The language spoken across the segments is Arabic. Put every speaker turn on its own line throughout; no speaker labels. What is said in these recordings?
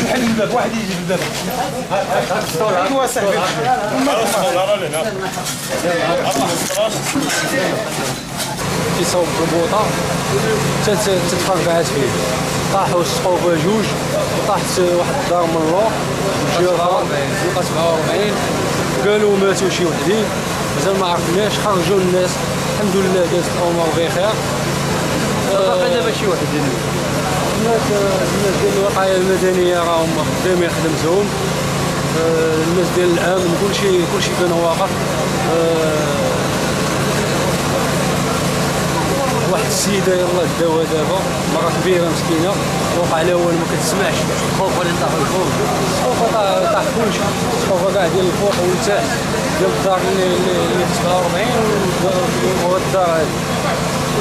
نحل الباب واحد يجي بالباب هو صاحبي كيصاوب البوطه تتفرقعات فيه طاحوا السقوف جوج وطاحت واحد الدار من اللور وجاوها لقى 47 قالوا ماتوا شي وحدين مازال ما عرفناش خرجوا الناس الحمد لله دازت الامور بخير باقي دابا شي وحدين الناس ديال الوقايه المدنيه راهم خدامين خدمتهم الناس ديال الامن كلشي كان واقف واحد السيده يلاه داوها دابا مرة كبيره مسكينه وقع لها هو ما كتسمعش الخوف اللي طاح الفوق السقوفه طاح كلشي السقوفه كاع ديال الفوق والتحت ديال الدار اللي 49 والدار هذه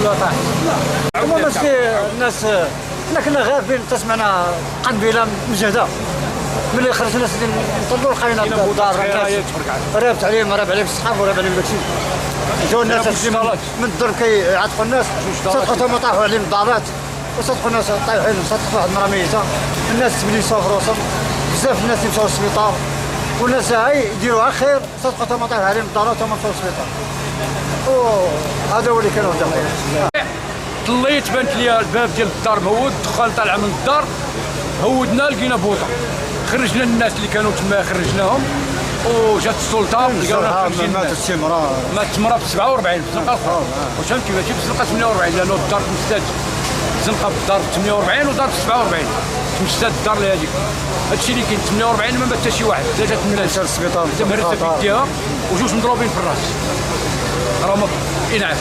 كلها طاحت.
عموما الناس حنا كنا غافلين تسمعنا قنبله مجهده ملي خرجنا الناس نطلوا لقينا الدار رابت عليهم الصحاب وراب عليهم داكشي جاو الناس من الدرب كيعاتقوا الناس صدقوا طاحوا عليهم الدارات وصدقوا الناس طايحوا عليهم صدقوا واحد المراه ميته الناس تبليسوا في روسهم بزاف الناس اللي مشاو للسبيطار والناس هاي يديروها خير صدقوا ما طايحوا عليهم الدارات وما مشاو للسبيطار وهذا هو اللي كان قدام.
طليت بانت لي الباب ديال الدار مهود دخل طالع من الدار هودنا لقينا بوطه خرجنا الناس اللي كانوا تما خرجناهم وجات السلطه لقاونا خارجين ماتت المراه ب 47 في الزنقه الاخرى واش فهمتي ماشي في الزنقه 48 لانه الدار تمسات الزنقه بالدار 48 ودار 47 تمسات الدار اللي هذيك هادشي اللي كاين 48 ما مات حتى شي واحد جات الناس
للسبيطار
مرت في يديها وجوج مضروبين في الراس راهم انعاش.